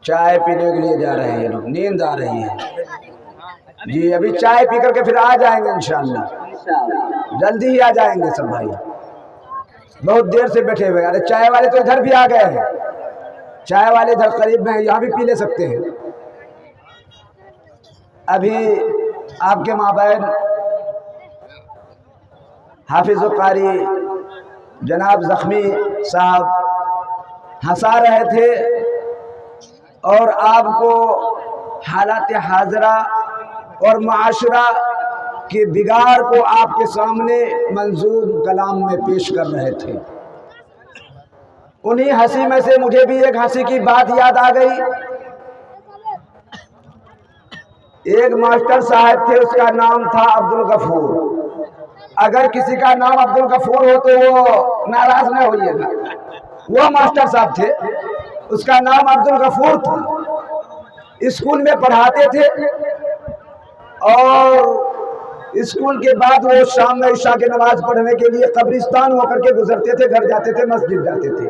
چائے پینے کے لیے جا رہے ہیں لوگ، نیند آ رہی ہے جی، ابھی چائے پی کر کے پھر آ جائیں گے انشاءاللہ، جلدی ہی آ جائیں گے سب بھائی، بہت دیر سے بیٹھے ہوئے۔ ارے چائے والے تو ادھر بھی آ گئے ہیں، چائے والے ادھر قریب میں ہیں، یہاں بھی پی لے سکتے ہیں۔ ابھی آپ کے مابین حافظ القاری جناب زخمی صاحب ہنسا رہے تھے اور آپ کو حالات حاضرہ اور معاشرہ کے بگاڑ کو آپ کے سامنے منظور کلام میں پیش کر رہے تھے۔ انہی ہنسی میں سے مجھے بھی ایک ہنسی کی بات یاد آ گئی۔ ایک ماسٹر صاحب تھے، اس کا نام تھا عبدالغفور۔ اگر کسی کا نام عبدالغفور ہو تو وہ ناراض نہ ہوئیے گا، وہ ماسٹر صاحب تھے، اس کا نام عبدالغفور تھا۔ اسکول میں پڑھاتے تھے اور اسکول کے بعد وہ شام میں عشاء کی نماز پڑھنے کے لیے قبرستان ہو کر کے گزرتے تھے، گھر جاتے تھے، مسجد جاتے تھے۔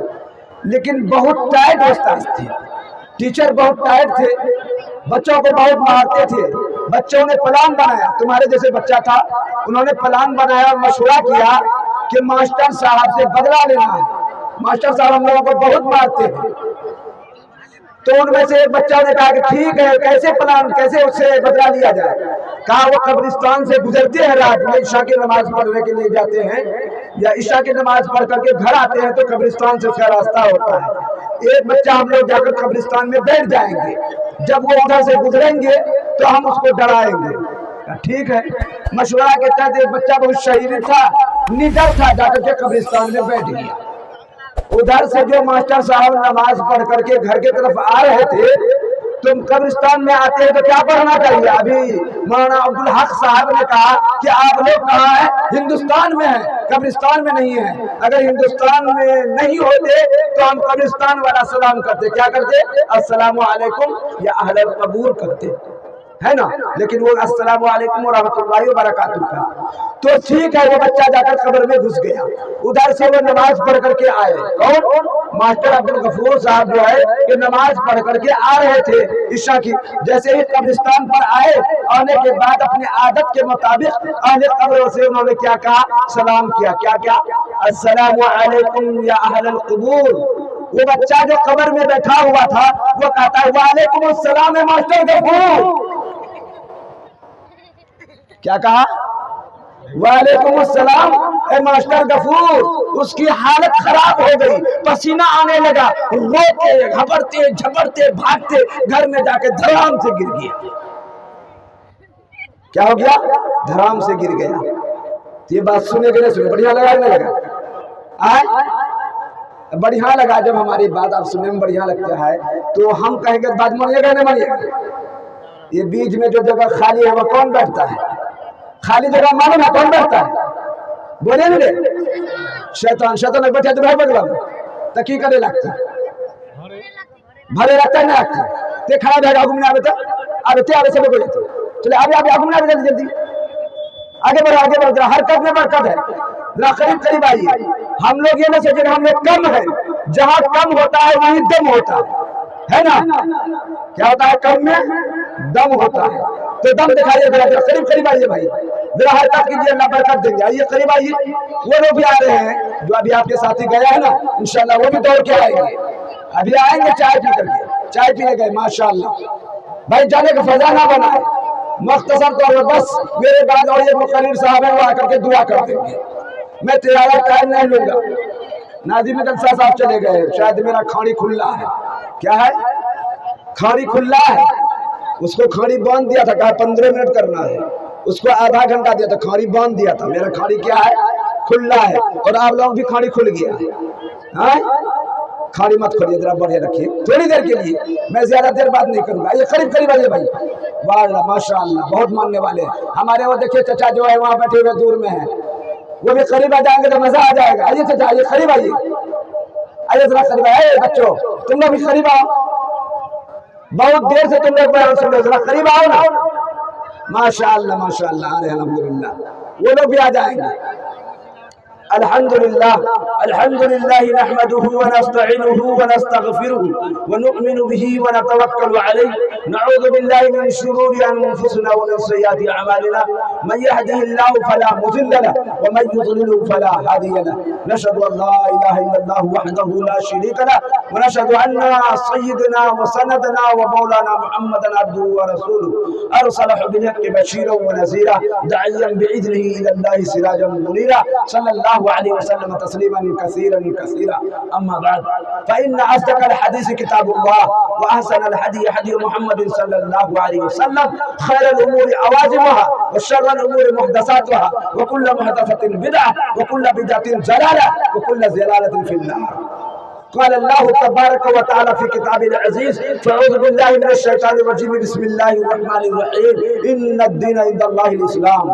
لیکن بہت ٹائٹ استاذ تھے، ٹیچر بہت ٹائٹ تھے، بچوں کو بہت مارتے تھے۔ بچوں نے پلان بنایا، تمہارے جیسے بچہ تھا، انہوں نے پلان بنایا، مشورہ کیا کہ ماسٹر صاحب سے بدلہ لینا ہے۔ ماسٹر صاحب ہم لوگوں کو بہت مارتے ہیں۔ تو ان میں سے ایک بچہ نے کہا کہ ٹھیک ہے، کیسے اس سے بدلہ لیا جائے؟ کہا وہ قبرستان سے گزرتے ہیں، رات میں عشاء کی نماز پڑھنے کے لیے جاتے ہیں، یا عشاء کی نماز پڑھ کر کے گھر آتے ہیں تو قبرستان سے اس کا راستہ ہوتا ہے۔ ایک بچہ ہم لوگ جا کر قبرستان میں بیٹھ جائیں گے، جب وہ ادھر سے گزریں گے تو ہم اس کو ڈرائیں گے۔ ٹھیک ہے، مشورہ کے تحت ایک بچہ بہت شہید تھا، نڈر تھا، جا کر کے قبرستان میں بیٹھ گیا۔ ادھر سے جو ماسٹر صاحب نماز پڑھ کر کے گھر کی طرف آ رہے تھے، تم قبرستان میں آتے ہیں تو کیا پڑھنا چاہیے؟ ابھی مولانا عبدالحق صاحب نے کہا کہ آپ لوگ کہاں ہیں؟ ہندوستان میں ہیں، قبرستان میں نہیں ہیں۔ اگر ہندوستان میں نہیں ہوتے تو ہم قبرستان والا سلام کرتے، کیا کرتے؟ السلام علیکم یا اہل القبور کرتے، ہے نا؟ لیکن وہ السلام علیکم ورحمۃ اللہ وبرکاتہ کا۔ تو ٹھیک ہے، وہ بچہ جا کر قبر میں گھس گیا۔ ادھر سے وہ نماز پڑھ کر کے آئے، کون؟ ماسٹر عبدالغفور صاحب جو ہے کہ نماز پڑھ کر کے آ رہے تھے عشاء کی۔ جیسے ہی قبرستان پر آئے، آنے کے بعد اپنی عادت کے مطابق اہل قبروں سے انہوں نے کیا کہا؟ سلام کیا۔ کیا؟ السلام علیکم یا اہل القبور۔ وہ بچہ جو قبر میں بیٹھا ہوا تھا وہ کہتا ہے وعلیکم السلام ماسٹر غفور۔ کیا کہا؟ وعلیکم السلام اے ماسٹر غفور۔ اس کی حالت خراب ہو گئی، پسینہ آنے لگا، روتے گھبرتے جھپڑتے بھاگتے گھر میں جا کے دھڑام سے گر گیا۔ کیا ہو گیا؟ دھڑام سے گر گیا۔ یہ بات سنے کہ نہیں سنے؟ بڑھیا لگا نہیں لگا؟ بڑھیا لگا۔ جب ہماری بات آپ سننے میں بڑھیا لگتا ہے تو ہم کہیں گے بات مانیے گا نہیں مانیے گا؟ یہ بیچ میں جو جگہ خالی ہے وہ کون بیٹھتا ہے؟ خالی جگہ معلوم ہے کون بیٹھتا ہے؟ بولے نہیں؟ شیطان ایک بیٹھے تو بھائی بگلا تو کی کرے لگتا ہے؟ بھلے لگتا ہے نہ لگتا ہے؟ تے کھڑا جائے گا گھومنے آبے سے بگو جاتے چلے آبے گھومنے آبے جلدی آگے بڑھو ذرا، حرکت میں برکت ہے، ذرا قریب آئیے۔ ہم لوگ یہ نہ سوچیں کہ ہم لوگ کم ہیں، جہاں کم ہوتا ہے وہیں دم ہوتا ہے نا؟ کیا ہوتا ہے؟ کم میں دم ہوتا ہے۔ تو دم دکھائیے، ذرا قریب آئیے بھائی، ذرا حرکت کیجیے، اللہ برکت دیں گے۔ آئیے قریب آئیے۔ وہ لوگ بھی آ رہے ہیں جو ابھی آپ کے ساتھی گیا ہے نا، انشاءاللہ وہ بھی دوڑ کے آئیں گے، ابھی آئیں گے چائے پی کر کے، چائے پینے گئے ماشاءاللہ۔ بھائی جانے کا فضا نہ بنائے، مختصر طور پر بس میرے بعد اور یہ مقرر صاحب ہیں وہ آ کر کے دعا کر دیں گے، میں تجارت ٹائم نہیں لوں گا۔ ناظم جلسہ صاحب چلے گئے، شاید میرا کھاڑی کھلا ہے۔ کیا ہے؟ کھاڑی کھلا ہے۔ اس کو کھاڑی باندھ دیا تھا، کہا 15 منٹ کرنا ہے، اس کو آدھا گھنٹہ دیا تھا، کھاڑی باندھ دیا تھا۔ میرا کھاڑی کیا ہے؟ کھلا ہے، اور آپ لوگوں بھی کھاڑی کھل گیا ہے۔ کھاڑی مت کھولیے، ذرا بڑھے رکھیے تھوڑی دیر کے لیے، میں زیادہ دیر بات نہیں کروں گا۔ یہ قریب آئیے بھائی، واللہ ماشاءاللہ بہت ماننے والے ہیں ہمارے۔ وہ دیکھیے چچا جو ہے وہاں بیٹھے ہوئے دور میں ہیں، وہ بھی قریب آ جائیں گے تو مزہ آ جائے گا۔ آئیے چچا، آئیے قریب آئیے، آئیے ذرا قریب آئیے۔ بچوں تم لوگ بھی قریب آؤ، بہت دیر سے تم لوگ بیان سن رہے، ذرا قریب آؤ نا۔ ماشاءاللہ آ رہے ہیں الحمدللہ، وہ لوگ بھی آ جائیں گے۔ الحمد لله نحمده ونستعينه ونستغفره ونؤمن به ونتوكل عليه نعوذ بالله من شرور أنفسنا ومن سيئات أعمالنا من يهده الله فلا مضل له ومن يضلل فلا هادي له نشهد أن لا إله إلا الله وحده لا شريك له ونشهد أن سيدنا وسندنا ومولانا محمدا عبده ورسوله أرسله بالحق بشيرا ونذيرا داعيا بإذنه إلى الله سراجا منيرا صلى الله عليه وسلم تسليما كثيرا كثيرا. أما بعد فإن أصدق الحديث كتاب الله وأحسن الهدي هدي محمد صلى الله عليه وسلم خير الأمور عوازمها وشر الأمور محدثاتها وكل محدثة بدعة وكل بدعة ضلالة وكل ضلالة في النار. قال الله تبارك وتعالى في كتابه العزيز فأعوذ بالله من الشيطان الرجيم بسم الله الرحمن الرحيم إن الدين عند الله الإسلام.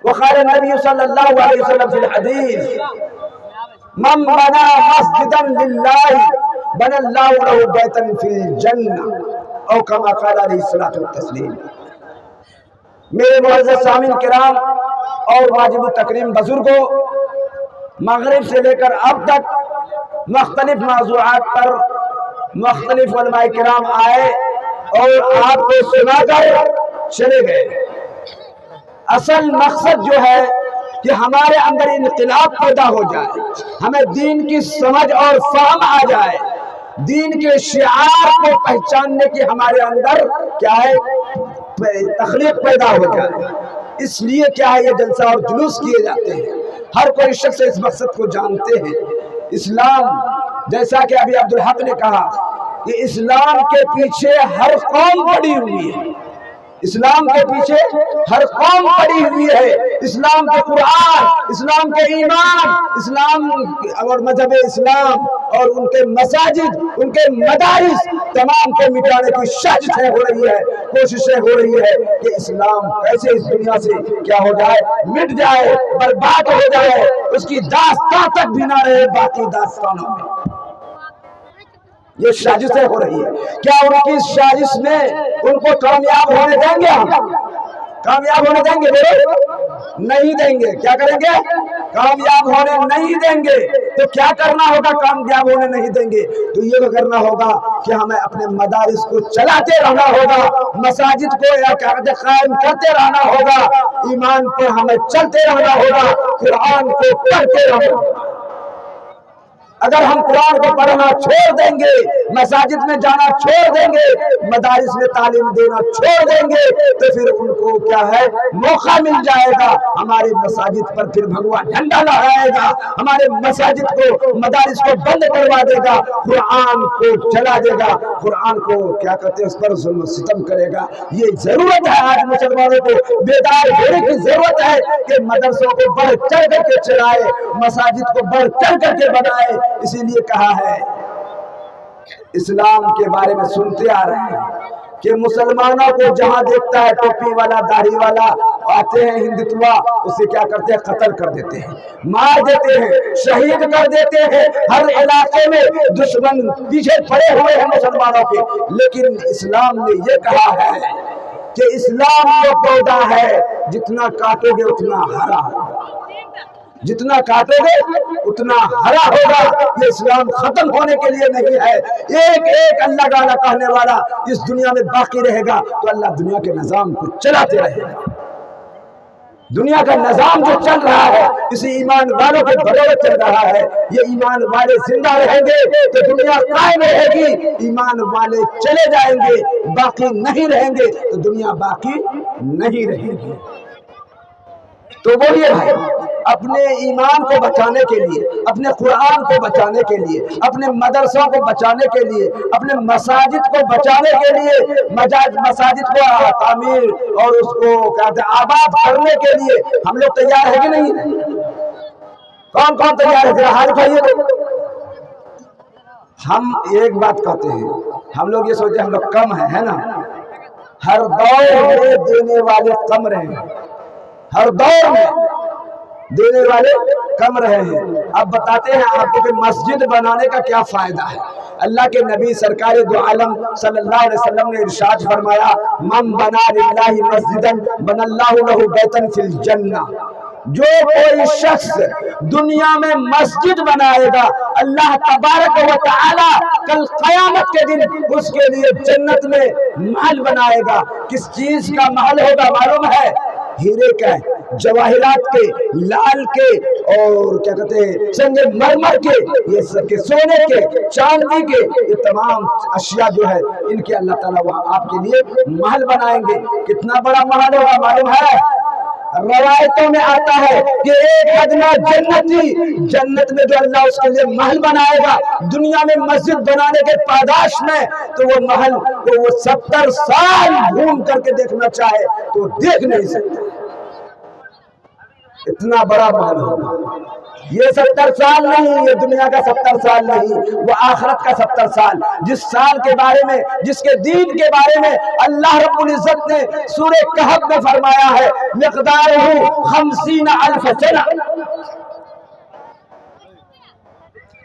وقال النبي صلى الله عليه وسلم في الحديث من بنى مسجدا لله بنى الله له بيتا في الجنة او كما قال عليه الصلاة والتسلیم. میرے معزز سامعین کرام اور واجب التکریم بزرگوں، مغرب سے لے کر اب تک مختلف موضوعات پر مختلف علماء کرام آئے اور آپ کو سنا کر چلے گئے. اصل مقصد جو ہے کہ ہمارے اندر انقلاب پیدا ہو جائے، ہمیں دین کی سمجھ اور فہم آ جائے، دین کے شعار کو پہچاننے کی ہمارے اندر کیا ہے تخلیق پیدا ہو جائے. اس لیے کیا ہے یہ جلسہ اور جلوس کیے جاتے ہیں. ہر کوئی شخص اس مقصد کو جانتے ہیں. اسلام جیسا کہ ابھی عبدالحق نے کہا کہ اسلام کے پیچھے ہر قوم پڑی ہوئی ہے، اسلام کے پیچھے ہر قوم پڑی ہوئی ہے. اسلام کے قرآن، اسلام کے ایمان، اسلام اور مذہب اسلام اور ان کے مساجد، ان کے مدارس تمام کو مٹانے کی سازشیں ہو رہی ہے، کوششیں ہو رہی ہے کہ اسلام کیسے اس دنیا سے کیا ہو جائے، مٹ جائے، برباد ہو جائے، اس کی داستان تک بھی نہ رہے باقی داستانوں میں. یہ سازشیں ہو رہی ہے. کیا ان کی سازش میں ان کو کامیاب ہونے دیں گے؟ ہم کامیاب ہونے دیں گے؟ نہیں دیں گے. کیا کریں گے؟ کامیاب ہونے نہیں دیں گے. تو کیا کرنا ہوگا کامیاب ہونے نہیں دیں گے؟ تو یہ کرنا ہوگا کہ ہمیں اپنے مدارس کو چلاتے رہنا ہوگا، مساجد کو قائم کرتے رہنا ہوگا، ایمان پر ہمیں چلتے رہنا ہوگا، قرآن کو پڑھتے رہنا ہوگا. اگر ہم قرآن کو پڑھنا چھوڑ دیں گے، مساجد میں جانا چھوڑ دیں گے، مدارس میں تعلیم دینا چھوڑ دیں گے، تو پھر ان کو کیا ہے موقع مل جائے گا ہمارے مساجد پر پھر بھگوا ڈنڈا لہرائے گا، ہمارے مساجد کو مدارس کو بند کروا دے گا، قرآن کو جلا دے گا، قرآن کو کیا کہتے ہیں اس پر ظلم و ستم کرے گا. یہ ضرورت ہے آج مسلمانوں کو بیدار ہونے کی ضرورت ہے کہ مدرسوں کو بڑھ چڑھ کر کے چلائے، مساجد کو بڑھ چڑھ کر کے بنائے. اسی لیے کہا ہے اسلام کے بارے میں سنتے آ رہے ہیں کہ مسلمانوں کو جہاں دیکھتا ہے ٹوپی والا داڑھی والا آتے ہیں ہندوتوا، اسے کیا کرتے ہیں قتل کر دیتے ہیں، مار دیتے ہیں، شہید کر دیتے ہیں. ہر علاقے میں دشمن پیچھے پڑے ہوئے ہیں مسلمانوں کے. لیکن اسلام نے یہ کہا ہے کہ اسلام وہ پودا ہے جتنا کاٹو گے اتنا ہرا ہوگا، جتنا کاٹو گے اتنا ہرا ہوگا. یہ اسلام ختم ہونے کے لیے نہیں ہے. ایک ایک اللہ تعالیٰ کہنے والا اس دنیا میں باقی رہے گا تو اللہ دنیا کے نظام کو چلاتے رہے گا. دنیا کا نظام جو چل رہا ہے اسی ایمان والوں کے بدولت چل رہا ہے. یہ ایمان والے زندہ رہیں گے تو دنیا قائم رہے گی، ایمان والے چلے جائیں گے باقی نہیں رہیں گے تو دنیا باقی نہیں رہے گی. تو بولیے بھائی، اپنے ایمان کو بچانے کے لیے، اپنے قرآن کو بچانے کے لیے، اپنے مدرسوں کو بچانے کے لیے، اپنے مساجد کو بچانے کے لیے، مساجد کو تعمیر اور اس کو کہتے ہیں آباد کرنے کے لیے ہم لوگ تیار ہیں کہ نہیں؟ کون کون تیار ہے؟ ذرا ہاتھ اٹھائیے. ہم ایک بات کہتے ہیں، ہم لوگ یہ سوچتے ہیں ہم لوگ کم ہیں، ہے نا؟ ہر دور میں دینے والے کم رہے ہیں، ہر دور میں دینے والے کم رہے ہیں. اب بتاتے ہیں آپ کو کہ مسجد بنانے کا کیا فائدہ ہے. اللہ کے نبی سرکار دو عالم صلی اللہ علیہ وسلم نے ارشاد فرمایا من بنا للہ مسجدا بنى اللہ لہ بیتا فی الجنہ. جو کوئی شخص دنیا میں مسجد بنائے گا اللہ تبارک و تعالی کل قیامت کے دن اس کے لیے جنت میں محل بنائے گا۔ کس چیز کا محل ہوگا معلوم ہے؟ ہیرے کا، جواہرات کے، لال کے، اور کیا کہتے ہیں سنگ مرمر کے، یہ سب کے، سونے کے، چاندی کے، یہ تمام اشیاء جو ہے ان کے اللہ تعالیٰ وہ آپ کے لیے محل بنائیں گے۔ کتنا بڑا محل ہوگا معلوم ہے؟ روایتوں میں آتا ہے کہ ایک ادنا جنتی، جنت میں جو اللہ اس کے لیے محل بنائے گا دنیا میں مسجد بنانے کے پاداش میں، تو وہ محل کو وہ 70 سال گھوم کر کے دیکھنا چاہے تو دیکھ نہیں سکتے، اتنا بڑا محل ہوگا۔ یہ 70 سال نہیں، یہ دنیا کا 70 سال نہیں، وہ آخرت کا 70 سال، جس سال کے بارے میں، جس کے دین کے بارے میں اللہ رب العزت نے سورہ کہف میں فرمایا ہے مقدارہ 50,000 سنہ،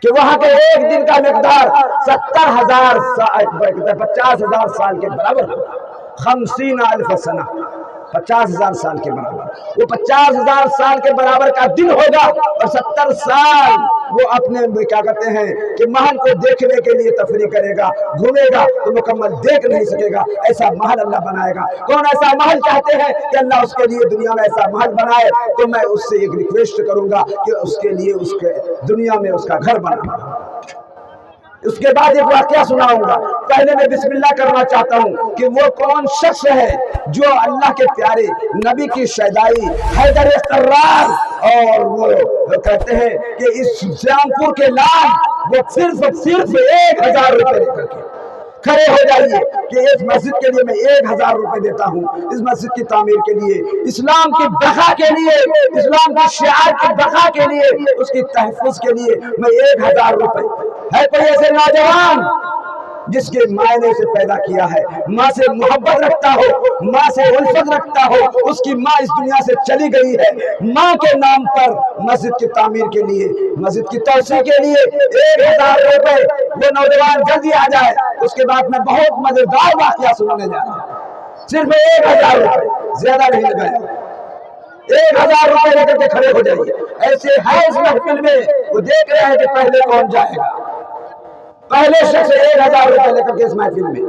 کہ وہاں کے ایک دن کا مقدار 70,000 سال، 50,000 سال کے برابر، 50,000 سنہ، 50,000 سال کے برابر، وہ 50,000 سال کے برابر کا دن ہوگا، اور 70 سال وہ اپنے کیا کہتے ہیں کہ محل کو دیکھنے کے لیے تفریح کرے گا، گھومے گا تو مکمل دیکھ نہیں سکے گا۔ ایسا محل اللہ بنائے گا۔ کون ایسا محل چاہتے ہیں کہ اللہ اس کے لیے دنیا میں ایسا محل بنائے؟ تو میں اس سے ایک ریکویسٹ کروں گا کہ اس کے لیے اس کے دنیا میں اس کا گھر بنا۔ اس کے بعد ایک واقعہ سناؤں گا، پہلے میں بسم اللہ کرنا چاہتا ہوں کہ وہ کون شخص ہے جو اللہ کے پیارے نبی کی شیدائی حیدر قرار، اور وہ کہتے ہیں کہ اس شیامپور کے لال وہ صرف 1,000 روپے لے کر کے کھڑے ہو جائیے کہ اس مسجد کے لیے میں 1,000 روپے دیتا ہوں، اس مسجد کی تعمیر کے لیے، اسلام کی بقا کے لیے، اسلام کی شعار کی بقا کے لیے، اس کی تحفظ کے لیے میں 1,000 روپے۔ ہے کوئی ایسے نوجوان جس کے معنی سے پیدا کیا ہے، ماں سے محبت رکھتا ہو، ماں سے الفت رکھتا ہو، اس کی ماں اس دنیا سے چلی گئی ہے، ماں کے نام پر مسجد کی تعمیر کے لیے، مسجد کی توسیع کے لیے 1,000 روپے، وہ نوجوان جلدی آ جائے۔ اس کے بعد میں بہت مزیدار واقعہ سنانے جا رہا ہوں، صرف 1,000 روپے، زیادہ نہیں لگایا، 1,000 روپے لے کر کے کھڑے ہو جائیے۔ ایسے ہے اس محفل میں، وہ دیکھ رہے ہیں کہ پہلے کون جائے گا۔ پہلے شخص 1,000 روپے لے کر کے اس محفل میں،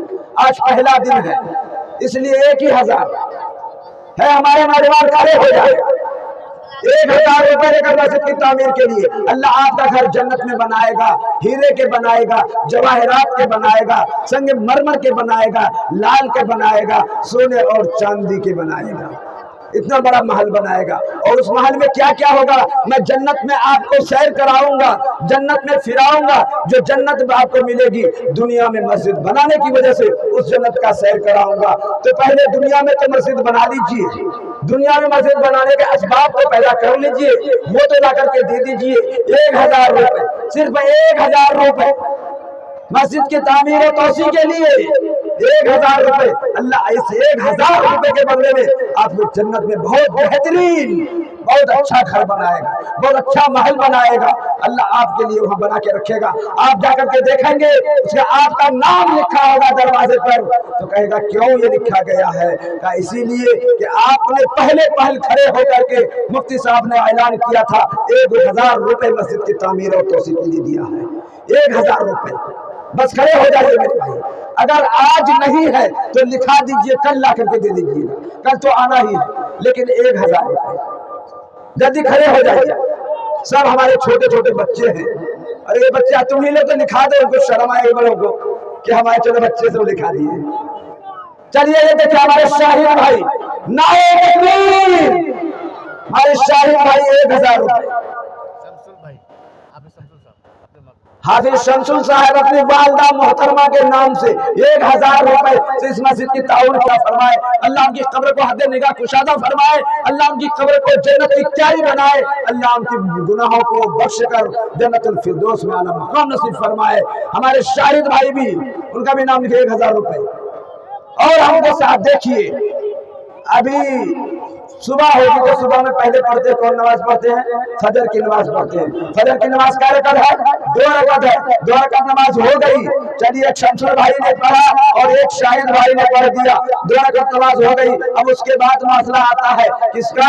آج پہلا دن ہے اس لیے 1,000 ہے، ہمارے نوجوان کھڑے ہو جائے۔ 1,000 روپے لے کر مسجد کی تعمیر کے لیے اللہ آپ کا گھر جنت میں بنائے گا، ہیرے کے بنائے گا، جواہرات کے بنائے گا، سنگ مرمر کے بنائے گا، لال کے بنائے گا، سونے اور چاندی کے بنائے گا، اتنا بڑا محل بنائے گا۔ اور اس محل میں کیا کیا ہوگا میں جنت میں آپ کو سیر کراؤں گا، جنت میں پھراؤں گا، جو جنت میں آپ کو ملے گی دنیا میں مسجد بنانے کی وجہ سے اس جنت کا سیر کراؤں گا۔ تو پہلے دنیا میں تو مسجد بنا لیجئے، دنیا میں مسجد بنانے کے اسباب کو پیدا کر لیجئے، وہ تو لا کر کے دے دیجئے 1,000 روپے، صرف 1,000 روپے مسجد کی تعمیر و توسیع کے لیے 1,000 روپے۔ اللہ اس 1,000 روپے کے بدلے میں آپ کو جنت میں بہت بہترین، بہت اچھا گھر بنائے گا، بہت اچھا محل بنائے گا، اللہ آپ کے لیے وہاں بنا کے رکھے گا۔ آپ جا کر کے دیکھیں گے اس کا آپ کا نام لکھا ہوگا دروازے پر، تو کہے گا کیوں یہ لکھا گیا ہے؟ کہا اسی لیے کہ آپ نے پہلے پہل کھڑے ہو کر کے مفتی صاحب نے اعلان کیا تھا 1,000 روپے مسجد کی تعمیر اور توسیع کے لیے دیا ہے، 1,000 روپے۔ بس کھڑے ہو جائیے میرے بھائی، اگر آج نہیں ہے تو لکھا دیجئے، کل لا کر کے دے دیجئے، کل تو آنا ہی ہے، لیکن 1,000 روپے جلدی کھڑے ہو جائیے۔ سب ہمارے چھوٹے چھوٹے بچے ہیں، اور یہ بچہ تم ہی لوگ تو لکھا دو، ان کو شرم آئے بڑوں کو کہ ہمارے چھوٹے بچے سے وہ لکھا دیے۔ چلیے یہ دیکھیں ہمارے شاہین بھائی، نعرہ تکبیر، ہمارے شاہین بھائی 1,000 روپے۔ حافظ شمسل صاحب اپنی والدہ محترمہ کے نام سے 1,000 روپے سے اس مسجد کی تعاون کیا فرمائے، اللہ ان کی قبر کو حد نگاہ کشادہ فرمائے، اللہ ان کی قبر کو جنت کی کیاری بنائے، اللہ ان کی گناہوں کو بخش کر جنت الفردوس میں اعلیٰ مقام نصیب فرمائے۔ ہمارے شاہد بھائی بھی، ان کا بھی نام لکھے 1,000 روپے۔ اور ہم کے ساتھ دیکھیے، ابھی صبح ہوگی تو صبح میں پہلے پڑھتے ہیں، کون نماز پڑھتے ہیں؟ فجر کی نماز پڑھتے ہیں۔ فجر کی نماز کیا رکعت ہے؟ 2 رکعت ہے، 2 رکعت نماز ہو گئی۔ چلیے ایک شمسر بھائی نے پڑھا اور ایک شاہد بھائی نے پڑھ دیا، 2 رکعت نماز ہو گئی۔ اب اس کے بعد مسئلہ آتا ہے کس کا؟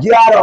11।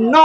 9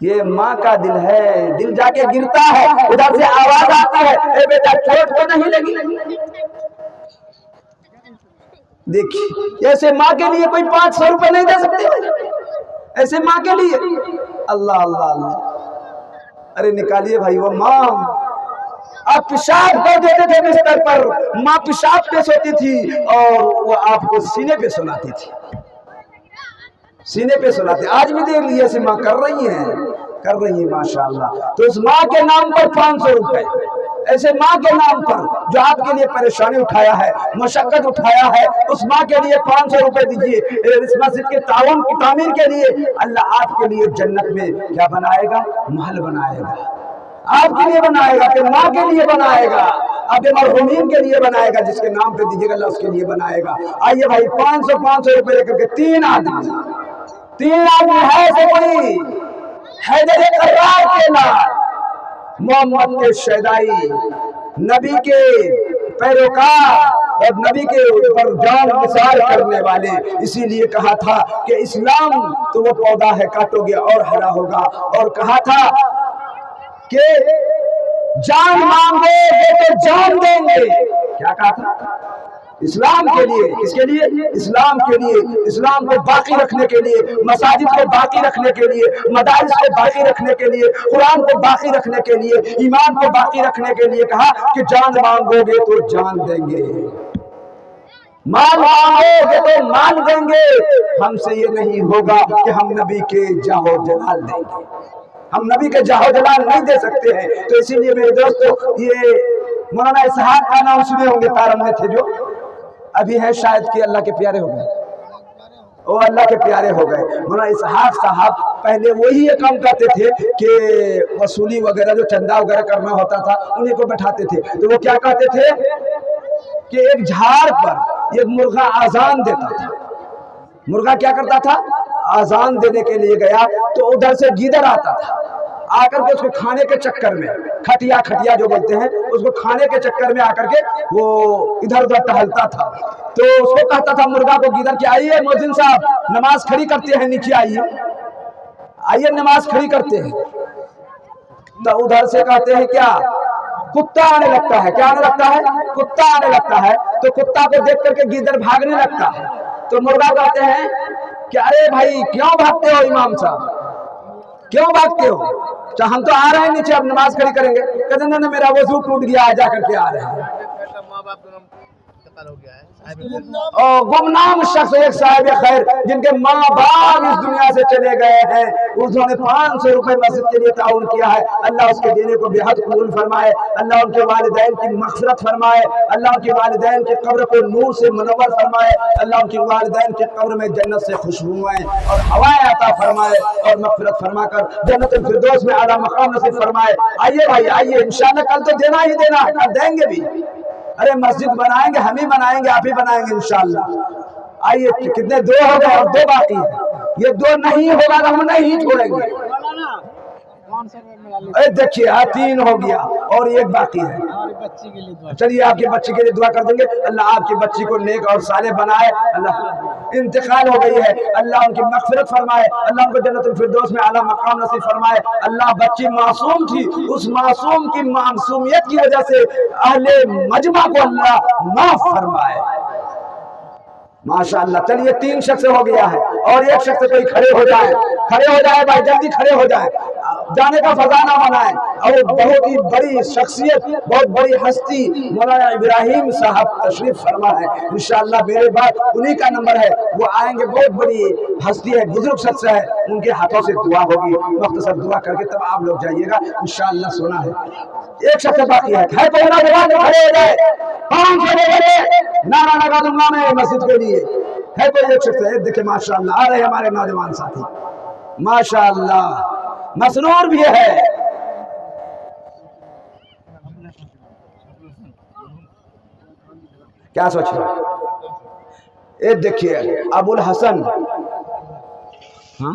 یہ ماں کا دل ہے، دل جا کے گرتا ہے، ادھر سے آواز آتی ہے اے بیٹا چوٹ تو نہیں لگی؟ دیکھیے ایسے ماں کے لیے کوئی 500 روپے نہیں دے سکتے، ایسے ماں کے لیے اللہ اللہ اللہ، ارے نکالیے بھائی وہ ماں، آپ پیشاب کر دیتے تھے بستر پر، ماں پیشاب پہ سوتی تھی اور وہ آپ کو سینے پہ سلاتی تھی، سینے پہ سلاتے، آج بھی دیکھ لیے ایسے ماں کر رہی ہیں ماشاءاللہ۔ تو اس ماں کے نام پر 500 روپے، ایسے ماں کے نام پر جو آپ کے لیے پریشانی اٹھایا ہے، مشقت اٹھایا ہے، اس ماں کے لیے 500 روپے دیجئے، اس مسجد کے تعاون کی تعمیر کے لیے اللہ آپ کے لیے جنت میں کیا بنائے گا؟ محل بنائے گا، آپ کے لیے بنائے گا، کہ ماں کے لیے بنائے گا، آپ کے مرحومین کے لیے بنائے گا، جس کے نام پہ دیجئے گا اللہ اس کے لیے بنائے گا۔ آئیے بھائی 500 روپے لے کر کے تین آدمی ہے سے کوئی حیدر قرار کے نام، محمد کے شیدائی، نبی کے پیروکار اور نبی کے اوپر جان نثار کرنے والے، اسی لیے کہا تھا کہ اسلام تو وہ پودا ہے کاٹو گے اور ہرا ہوگا، اور کہا تھا کہ جان مانگو گے تو جان دیں گے، کیا کہا تھا؟ اسلام کے لیے، کس کے لیے؟ اسلام کے لیے، اسلام کو باقی رکھنے کے لیے، مساجد کو باقی رکھنے کے لیے، مدارس کو باقی رکھنے کے لیے، قرآن کو باقی رکھنے کے لیے، ایمان کو باقی رکھنے کے لیے کہا کہ جان مانگو گے تو جان دیں گے، مال مانگو گے تو مال دیں گے، ہم سے یہ نہیں ہوگا کہ ہم نبی کے جاہ و جلال دیں گے، ہم نبی کے جاہ و جلال نہیں دے سکتے ہیں۔ تو اسی لیے میرے دوستو، یہ مولانا اسحاق کا نام سنے ہوں گے، تارم میں تھے جو ابھی ہیں شاید کہ اللہ کے پیارے ہو گئے، وہ اللہ کے پیارے ہو گئے۔ مولانا اسحاق صاحب پہلے وہی یہ کام کرتے تھے کہ وصولی وغیرہ جو چندہ وغیرہ کرنا ہوتا تھا انہیں کو بٹھاتے تھے، تو وہ کیا کہتے تھے کہ ایک جھاڑ پر ایک مرغا آزان دیتا تھا، مرغا کیا کرتا تھا؟ آزان دینے کے لیے گیا تو ادھر سے گیدڑ آتا تھا، آ کر کے اس کو کھانے کے چکر میں، کھٹیا جو بولتے ہیں، اس کو کھانے کے چکر میں آ کر کے وہ ادھر ادھر ٹہلتا تھا، تو اس کو کہتا تھا مرغا کو گیدڑ کہ آئیے مؤذن صاحب نماز کھڑی کرتے ہیں، نیچے آئیے نماز کھڑی کرتے ہیں، تو ادھر سے کہتے ہیں کیا؟ کتا آنے لگتا ہے، کیا آنے لگتا ہے؟ کتا آنے لگتا ہے، تو کتا کو دیکھ کر کے گیدڑ بھاگنے لگتا ہے، تو مرغا کہتے ہیں کہ ارے بھائی کیوں بھاگتے ہو امام صاحب، کیوں بھاگتے ہو؟ ہم تو آ رہے ہیں نیچے، اب نماز کھڑی کریں گے، کہتے ہیں میرا وضو ٹوٹ گیا، جا کر کے آ رہے ہیں۔ گمنام شخص ایک صاحب خیر جن کے ماں باپ اس دنیا سے چلے گئے ہیں، انہوں نے 500 روپے مسجد کے لیے تعاون کیا ہے، اللہ اس کے دینے کو بے حد قبول فرمائے، اللہ ان کے والدین کی مغفرت فرمائے، اللہ ان کے والدین کی قبر کو نور سے منور فرمائے، اللہ ان کے والدین کی قبر میں جنت سے خوشبوئیں اور ہوائیں عطا فرمائے، اور مغفرت فرما کر جنت الفردوس میں اعلیٰ مقام نصیب فرمائے۔ آئیے بھائی آئیے، انشاءاللہ کل تو دینا ہی دینا ہے، کل دیں گے بھی، ارے مسجد بنائیں گے، ہم ہی بنائیں گے، آپ ہی بنائیں گے انشاءاللہ۔ آئیے، کتنے؟ 2 ہو گئے اور 2 باقی ہیں، یہ 2 نہیں ہوگا تو ہم نہیں چھوڑیں گے۔ دیکھیے 3 ہو گیا اور 1 باقی ہے، چلیے آپ کی بچی کے لیے دعا کر دیں گے، اللہ آپ کی بچی کو نیک اور صالح بنائے، اللہ انتقال ہو گئی ہے، اللہ ان کی مغفرت فرمائے، اللہ ان کو جنت الفردوس میں اعلیٰ مقام نصیب فرمائے، اللہ بچی معصوم تھی، اس معصوم کی معصومیت کی وجہ سے اہل مجمع کو اللہ معاف فرمائے، ماشاءاللہ۔ چلیے 3 شخص ہو گیا ہے اور 1 شخص کوئی کھڑے ہو جائے بھائی، جلدی کھڑے ہو جائے، جانے کا فضانہ منائے، اور بہت ہی بڑی شخصیت، بہت بڑی ہستی مولانا ابراہیم صاحب تشریف فرما ہے، انشاءاللہ میرے بعد انہی کا نمبر ہے، وہ آئیں گے، بہت بڑی ہستی ہے، بزرگ شخص ہے، ان کے ہاتھوں سے دعا ہوگی، مختصر دعا کر کے تب آپ لوگ جائیے گا انشاءاللہ۔ سونا ہے 1 شخص باقی ہے، کوئی نہ کھڑے ہو جائے، 500 روپے نعرہ لگا دوں گا میں مسجد کے لیے، ہے کوئی 1 شخص ہے؟ دیکھیں ماشاءاللہ آ رہے ہمارے نوجوان ساتھی، ماشاءاللہ مسرور بھی ہے۔ کیا سوچ رہے ہیں؟ دیکھیے ابو الحسن، ہاں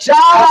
4